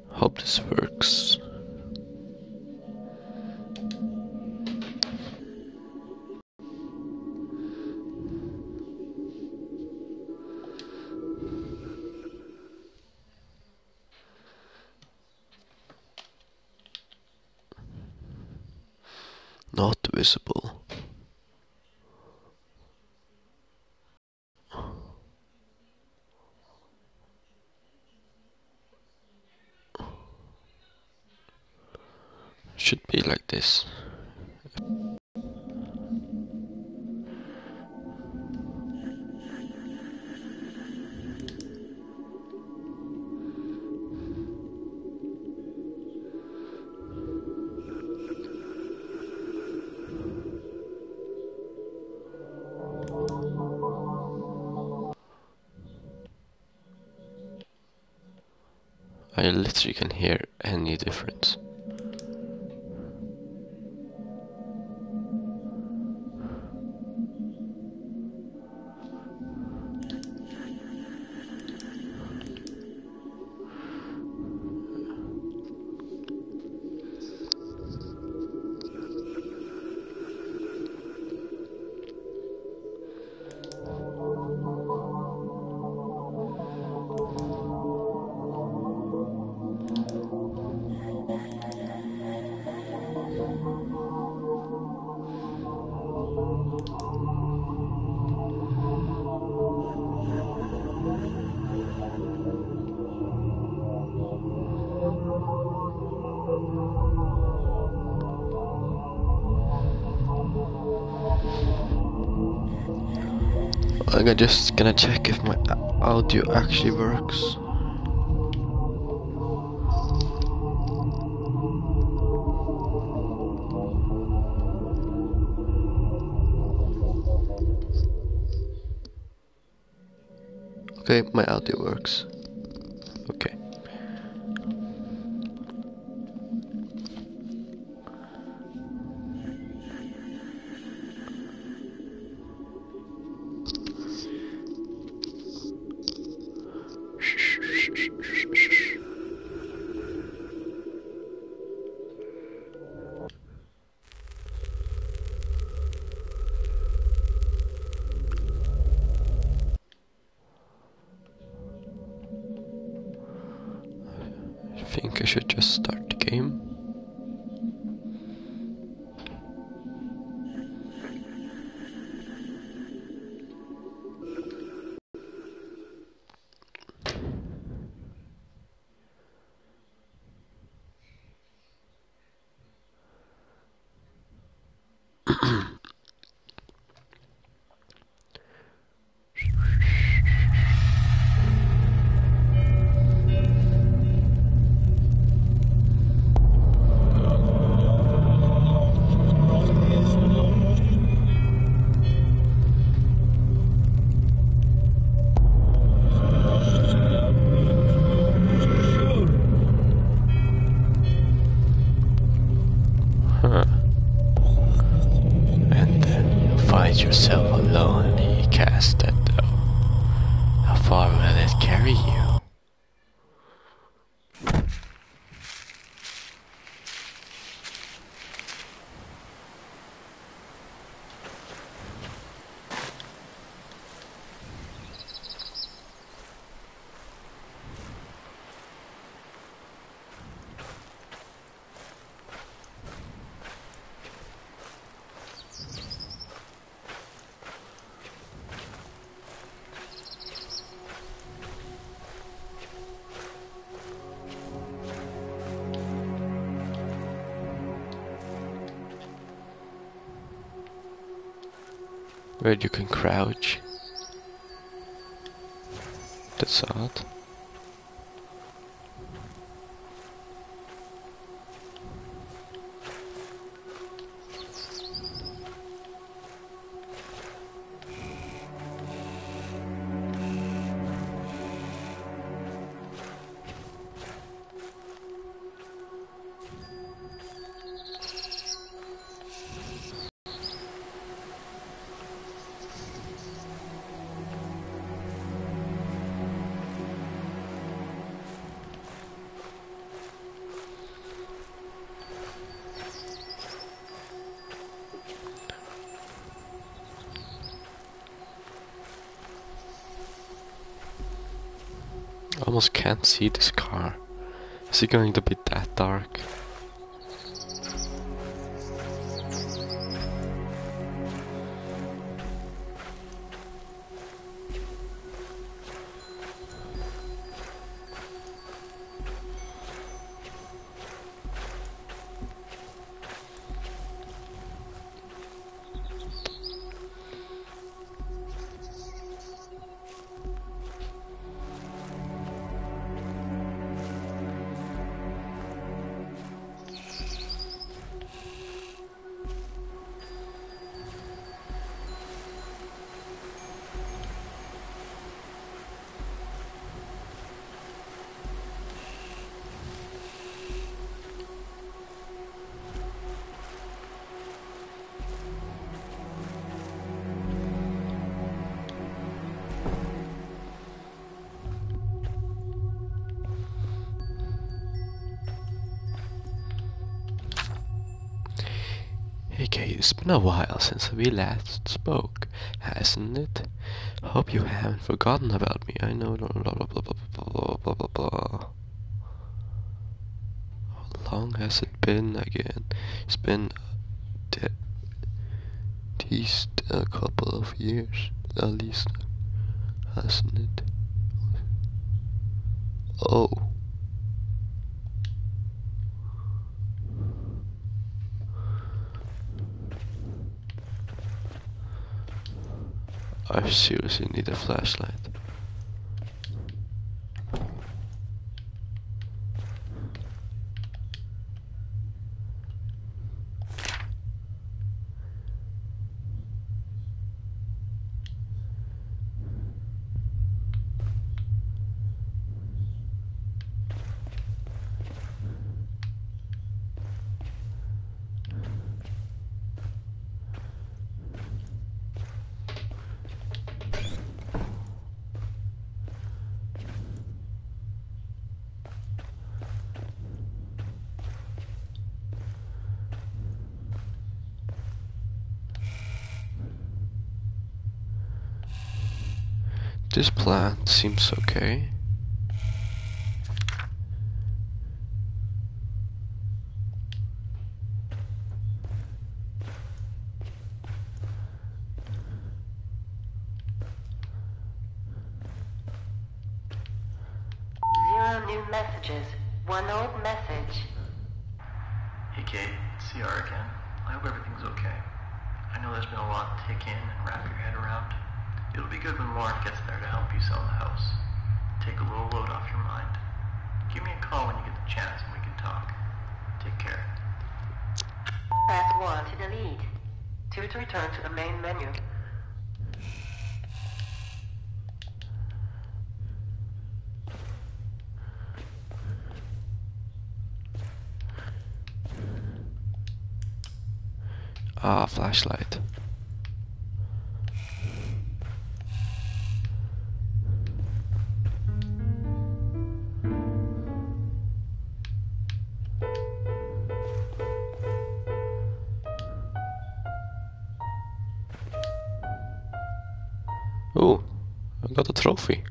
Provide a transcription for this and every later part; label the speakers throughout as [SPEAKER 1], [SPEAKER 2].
[SPEAKER 1] Hope this works. Not visible. Should be like this. I literally can hear any difference. I'm just gonna check if my audio actually works. Okay, my audio works. Okay. I think I should just start the game. And then you find yourself alone and you cast that though. How far will it carry you? Where you can crouch. That's odd. Almost can't see this car. Is it going to be that dark? Hey Kate, it's been a while since we last spoke, hasn't it? Hope you haven't forgotten about me. I know blah blah blah blah blah blah blah blah. How long has it been again? It's been at least a couple of years, at least, hasn't it? Oh. I seriously need a flashlight. This plan seems okay.
[SPEAKER 2] New messages. One old message.
[SPEAKER 3] Hey Kate, it's CR again. I hope everything's okay. I know there's been a lot to take in and wrap your head around. It'll be good when Lauren gets there to help you sell the house. Take a little load off your mind. Give me a call when you get the chance and we can talk. Take care.
[SPEAKER 2] Press 1 to delete. 2 to return to the main menu.
[SPEAKER 1] Ah, flashlight. Oh, I got a trophy.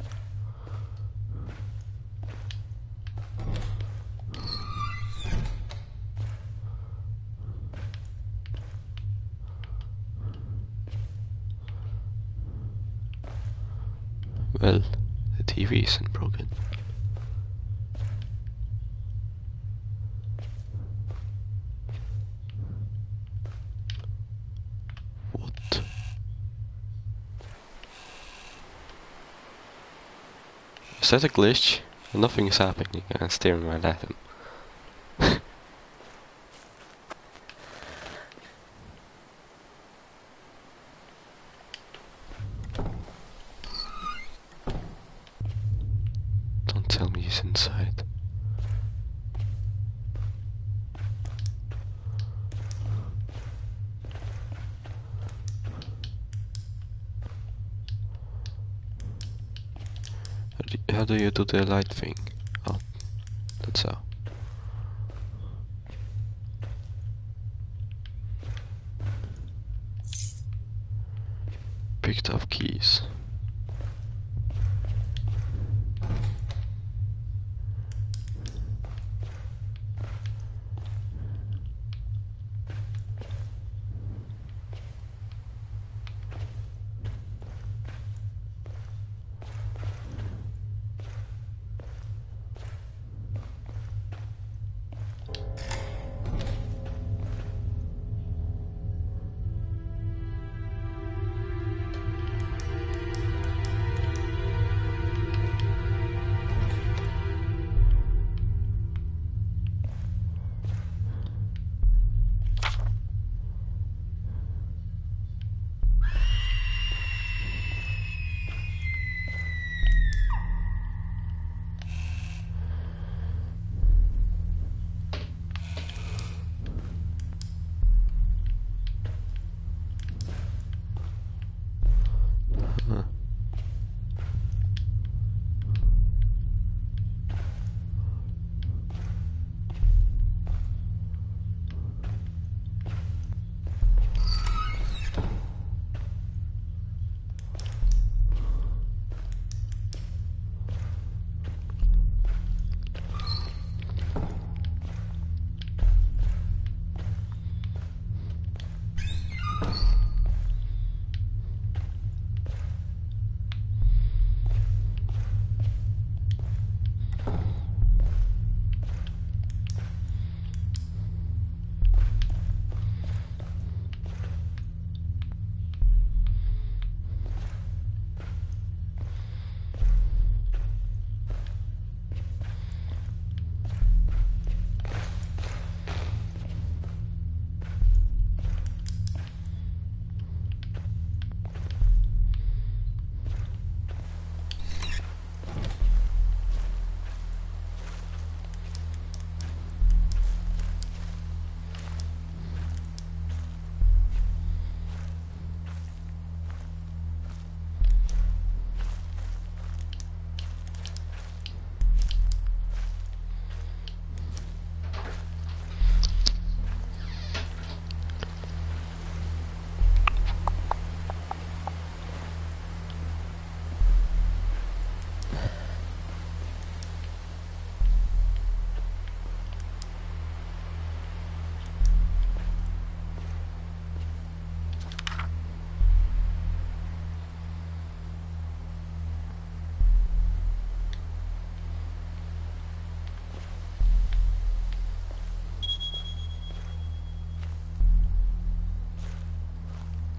[SPEAKER 1] Well, the TV isn't broken. What? Is that a glitch? Nothing is happening. I'm staring right at him. Don't tell me he's inside. How do you do the light thing? Oh, that's how. Picked up keys.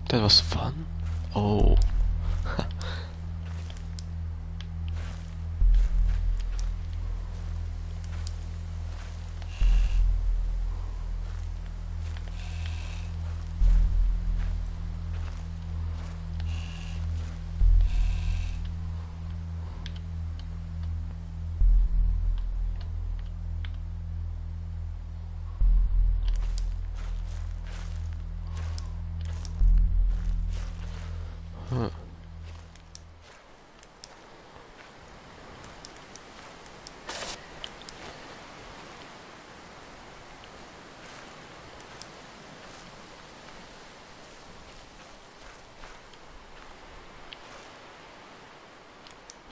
[SPEAKER 1] That was fun? Oh. Huh.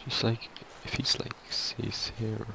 [SPEAKER 1] Just like, if he's like, stays here.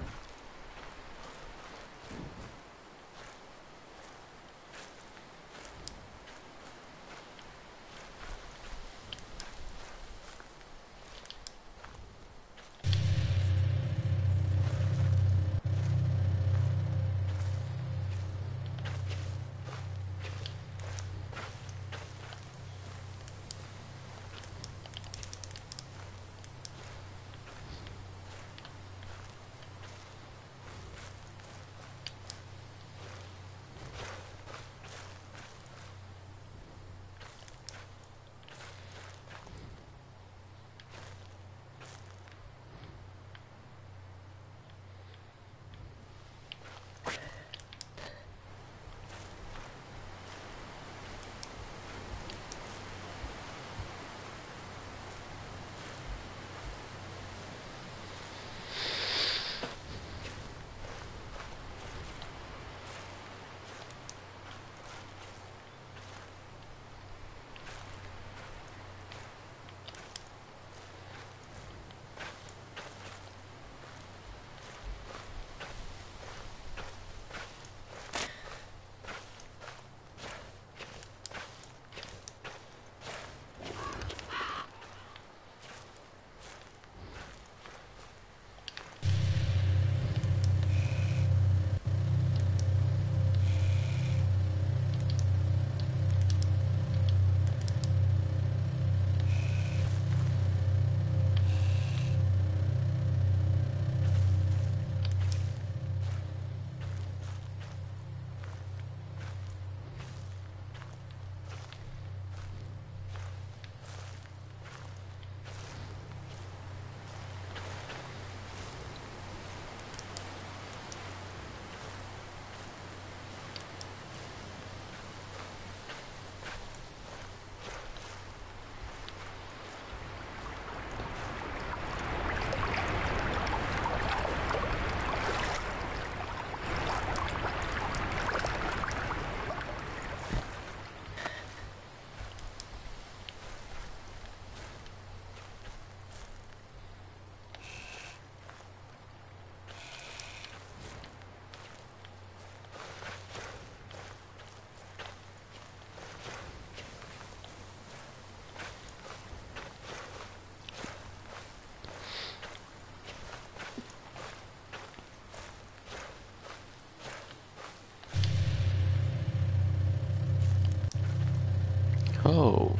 [SPEAKER 1] Oh.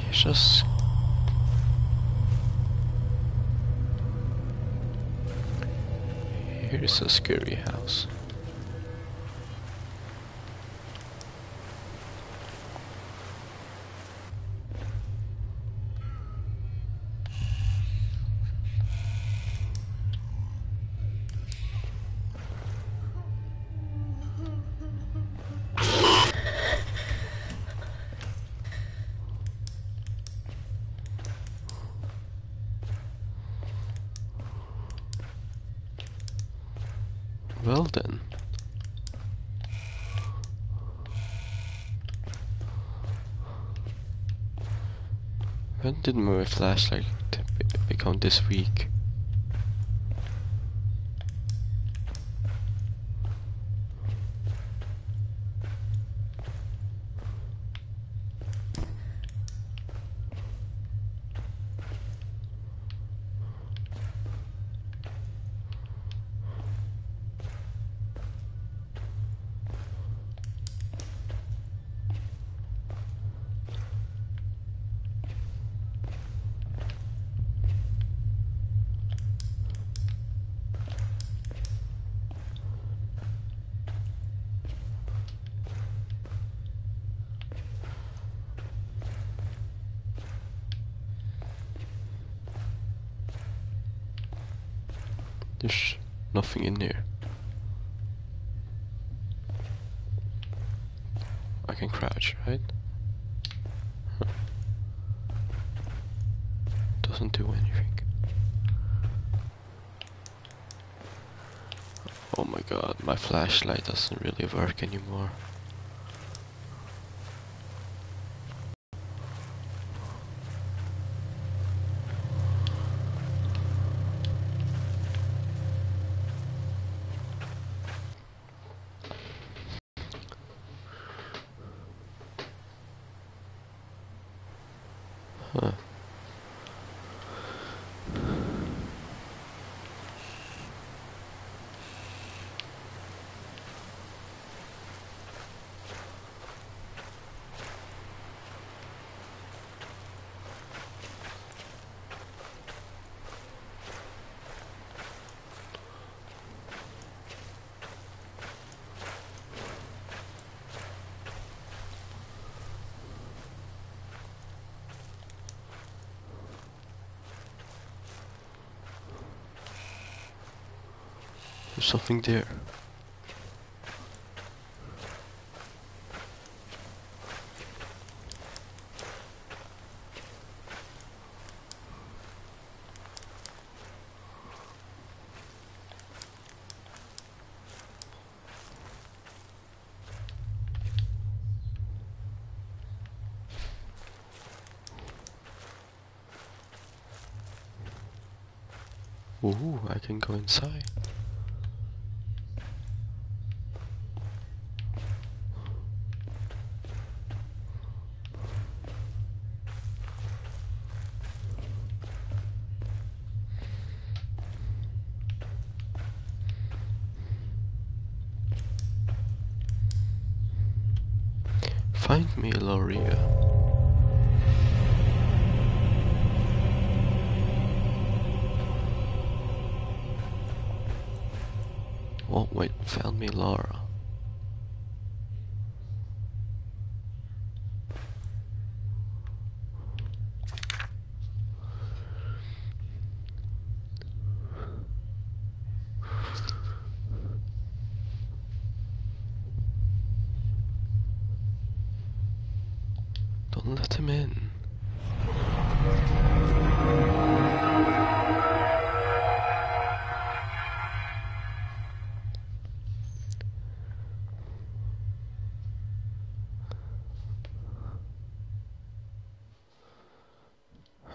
[SPEAKER 1] He's just... Here's a scary house. Well then. When did my flashlight become this weak? There's nothing in here. I can crouch, right? Huh. Doesn't do anything. Oh my god, my flashlight doesn't really work anymore. Huh. There's something there. Ooh, I can go inside. Find me, Loria. Oh wait, found me, Laura. Don't let him in.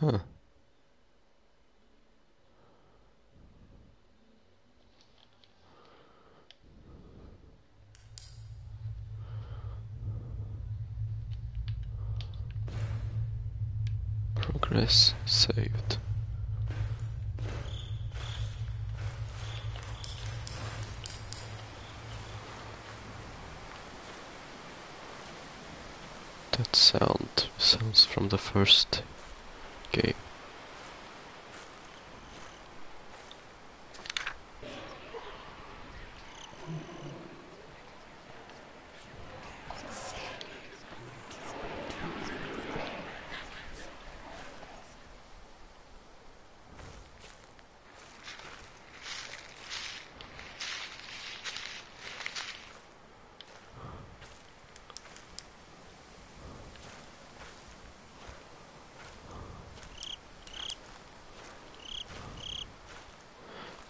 [SPEAKER 1] Huh. Progress saved. That sounds from the first game.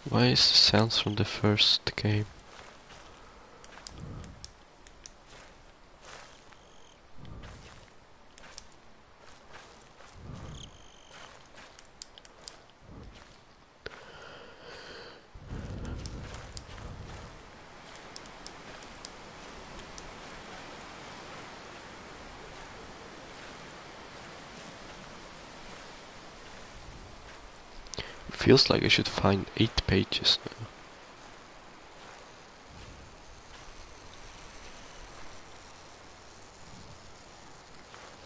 [SPEAKER 1] Why is the sounds from the first game? Feels like I should find 8 pages now.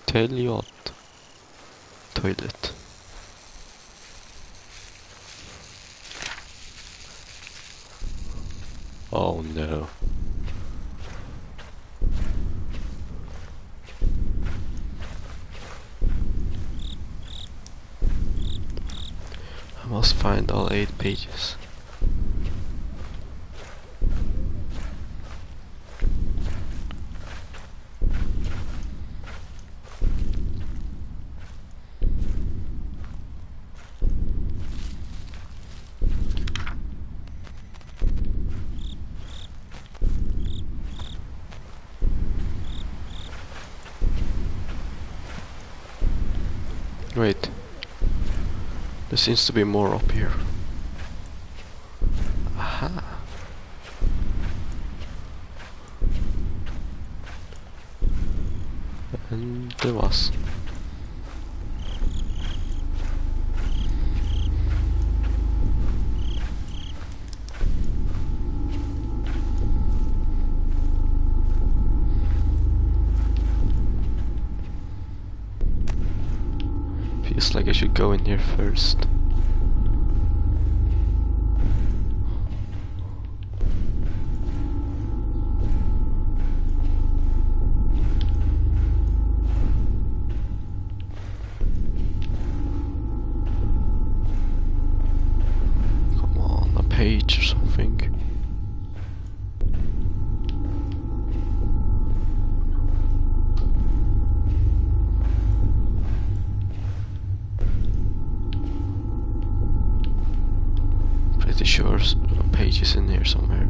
[SPEAKER 1] Toilet. Toilet. Oh no. I must find all 8 pages. Wait. There seems to be more up here. Aha. And there was. Feels like I should go in here first. Come on, a page or something. Pretty sure a page is in here somewhere.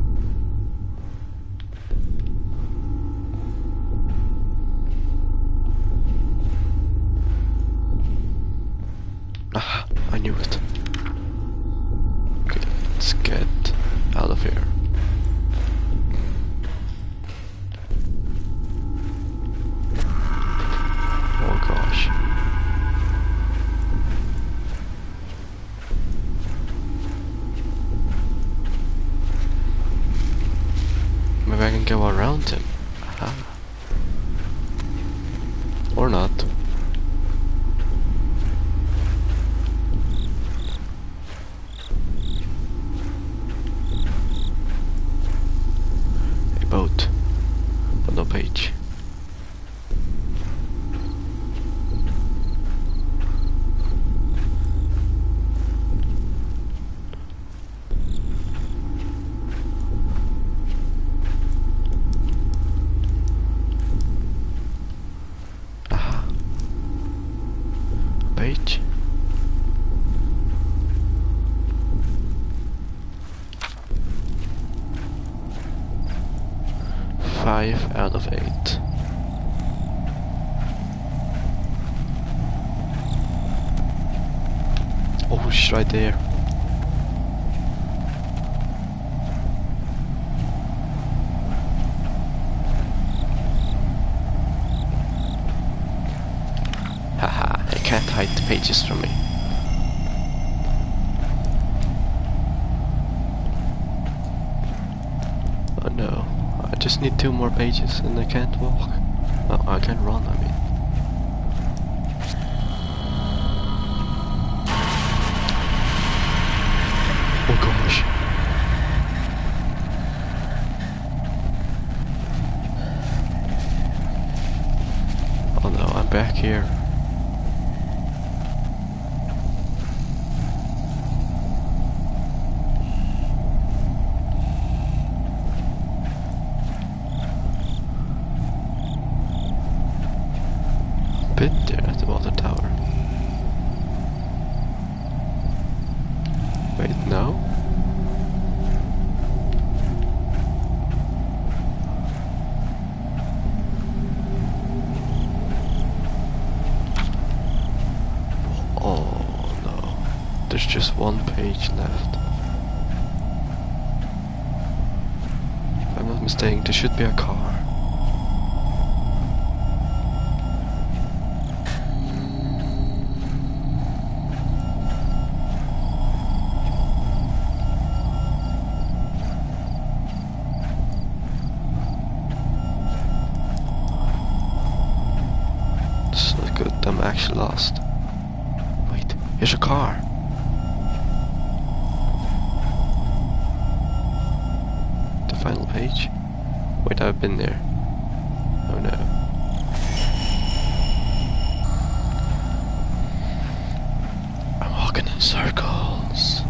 [SPEAKER 1] Ah, I knew it. Okay, let's get out of here. Oh gosh. Maybe I can go around him. Aha. Or not. A boat, but no page. Aha. Page. Five out of 8. Oh, she's right there. Haha, I can't hide the pages from me. Oh no, I just need 2 more pages and I can't walk. Oh, I can run, I mean. Oh gosh. Oh no, I'm back here. Been there at the water tower. Wait, no? Oh no, there's just 1 page left. If I'm not mistaken, there should be a car. It's not good, I'm actually lost. Wait, here's a car. The final page? Wait, I've been there. Oh no. I'm walking in circles.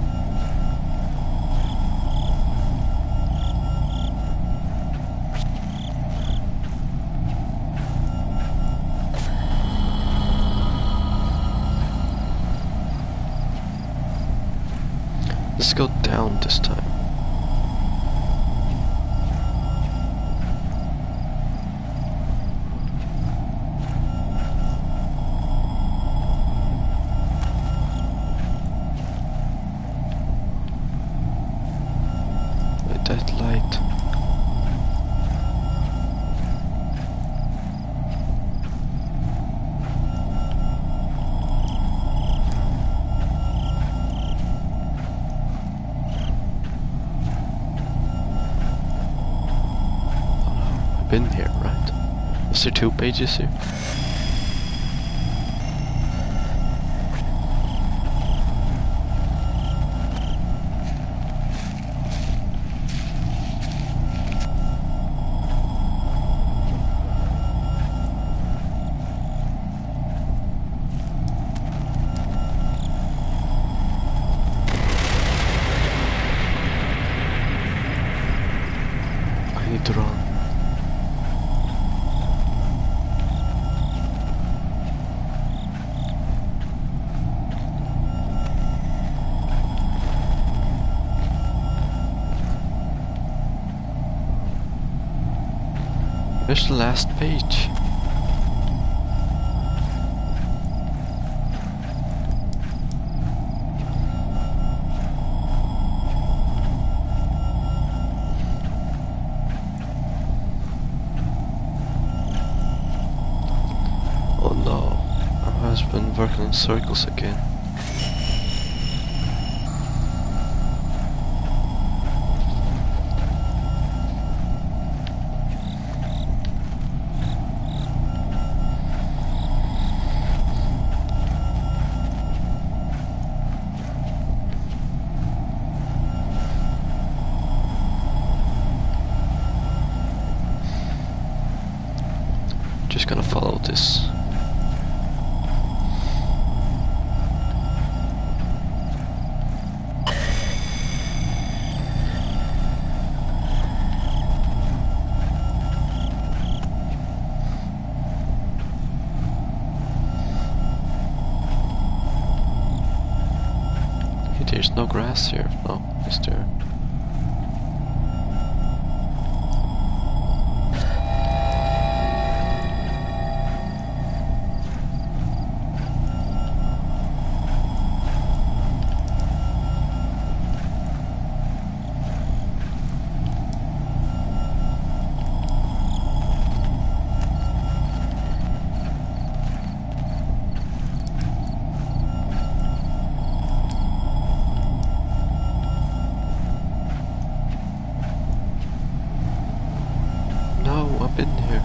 [SPEAKER 1] Let's go down this time. been here, right? Is there 2 pages here? I need to run. Where's the last page? Oh no, my husband working in circles again. Just gonna follow this. Hey, there's no grass here. No, is there? No, I've been here.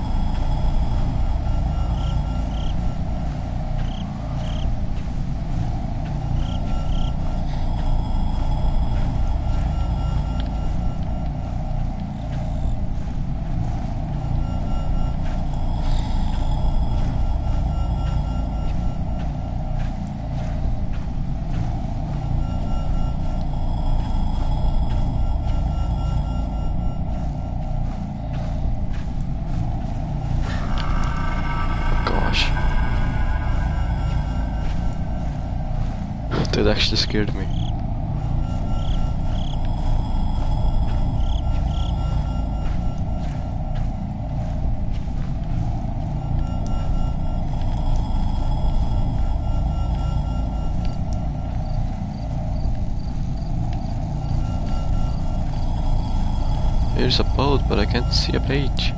[SPEAKER 1] That actually scared me. Here's a boat, but I can't see a page.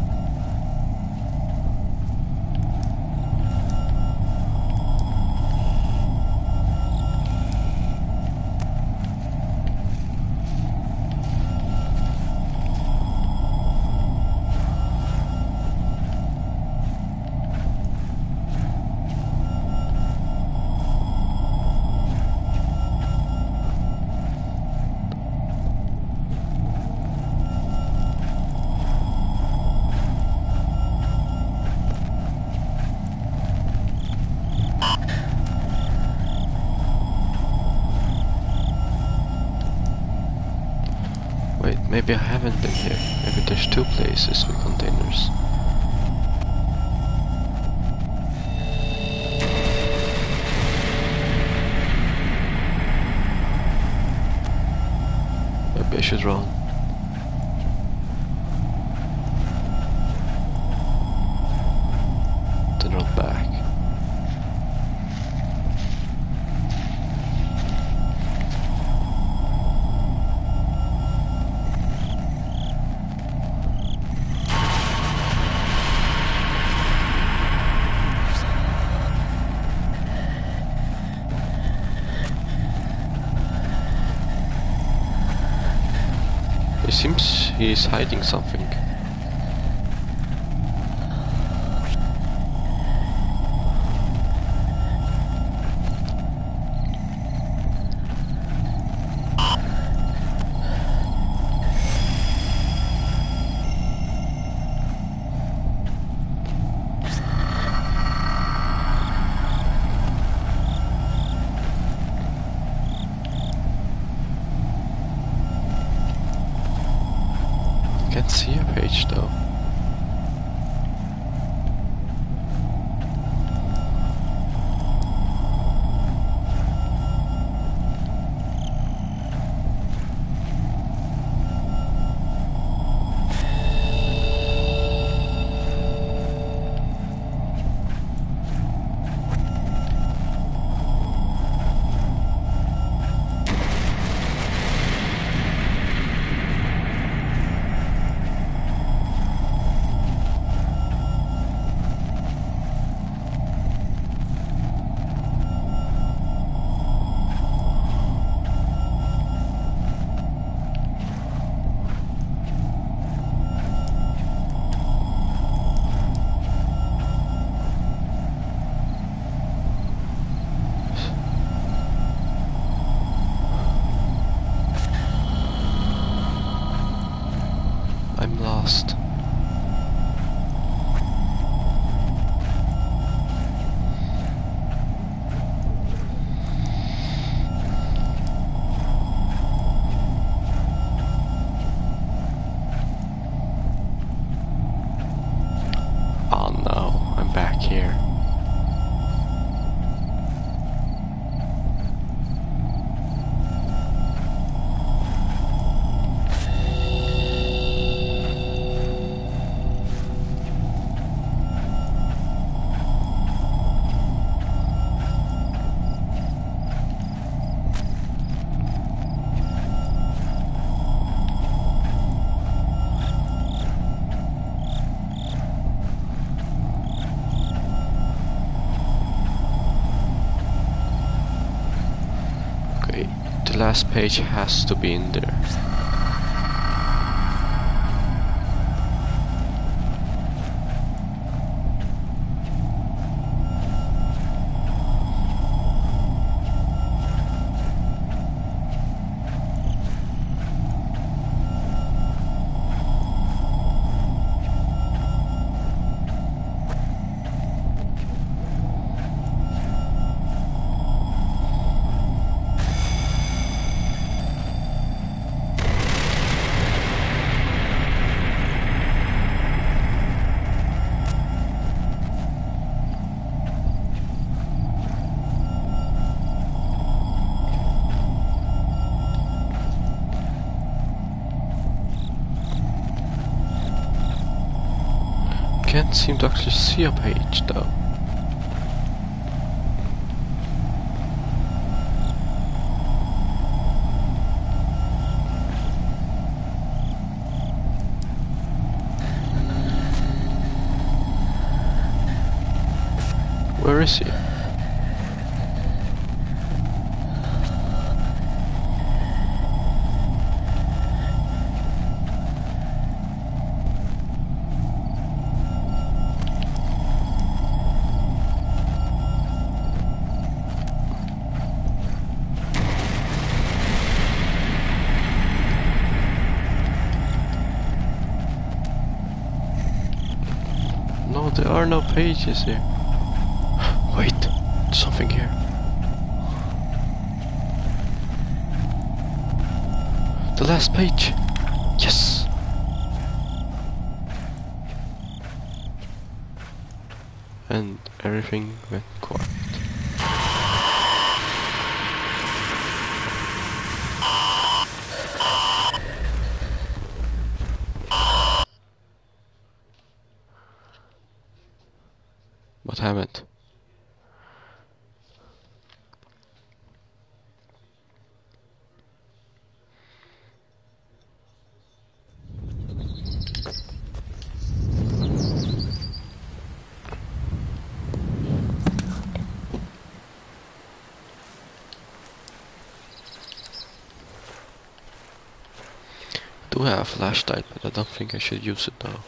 [SPEAKER 1] Wait, maybe I haven't been here. Maybe there's 2 places with containers. Maybe I should run. Then run back. It seems he's hiding something. lost. Oh no, I'm back here. Okay, the last page has to be in there. Can't seem to actually see a page though. Where is he? No, there are no pages here. Wait, there's something here. The last page. Yes. And everything went quiet. What happened? I do have a flashlight, but I don't think I should use it though.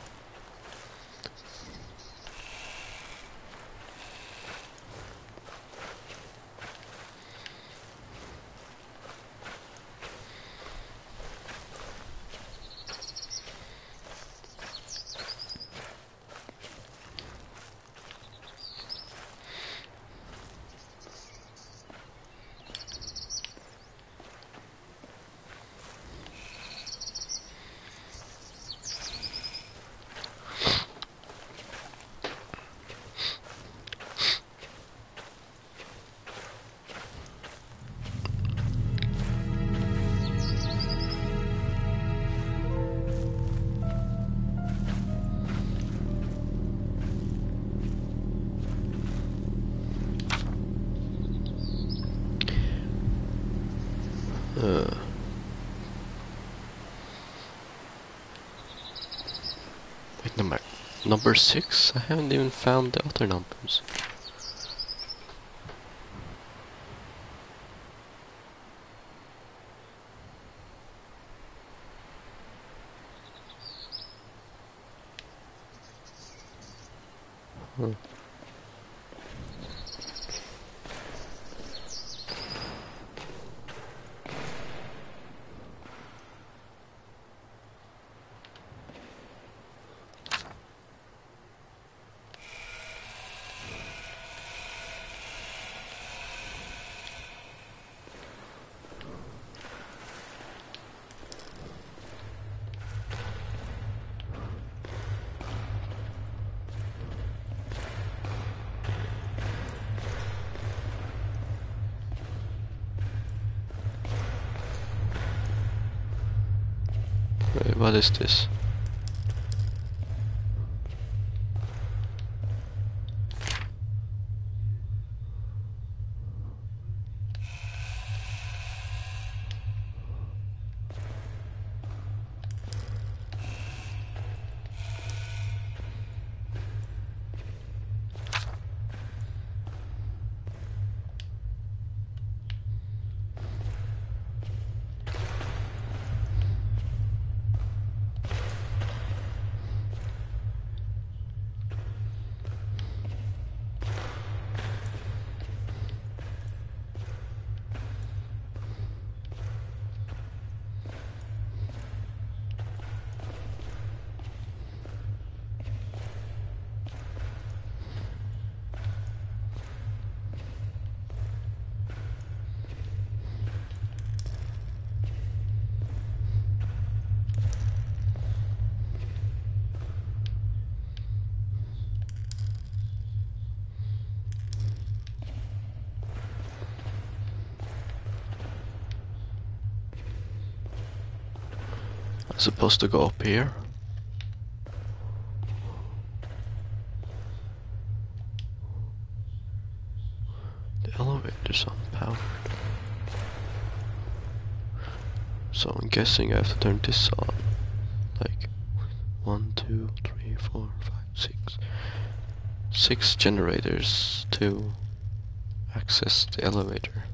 [SPEAKER 1] Wait, number 6? I haven't even found the other numbers. Wait, what is this? I'm supposed to go up here. The elevator's unpowered. So I'm guessing I have to turn this on. Like 1, 2, 3, 4, 5, 6. 6 generators to access the elevator.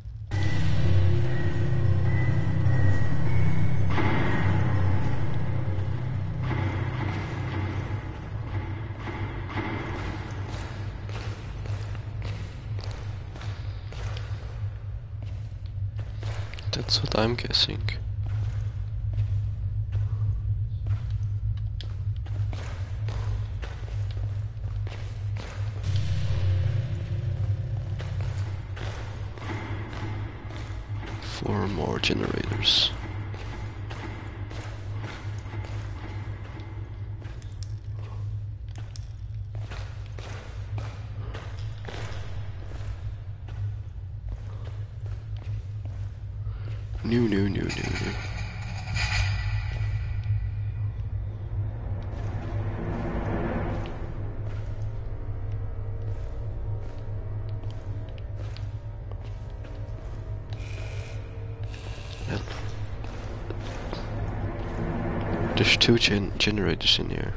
[SPEAKER 1] That's what I'm guessing. Four more generators. New. Yep. There's 2 generators in here.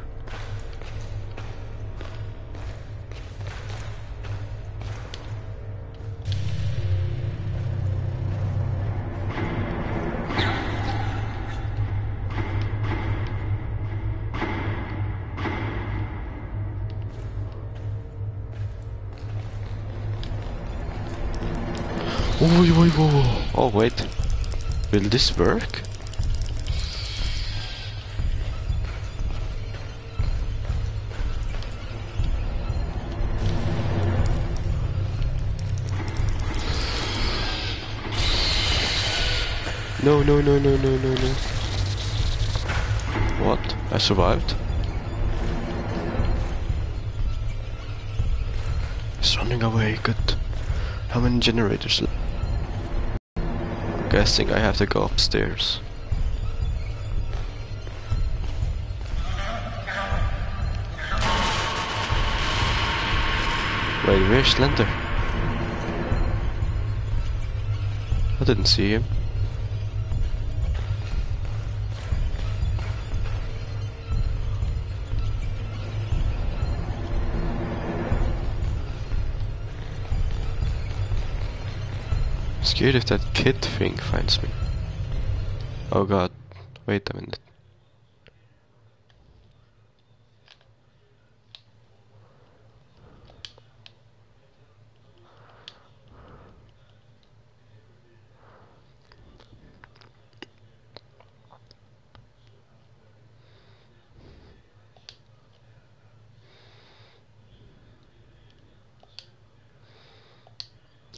[SPEAKER 1] Whoa. Oh wait, will this work? No. What? I survived? It's running away, good. How many generators left? Guessing I have to go upstairs. Wait, where's Slender? I didn't see him. Scared if that kid thing finds me. Oh god, wait a minute.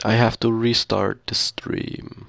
[SPEAKER 1] I have to restart the stream.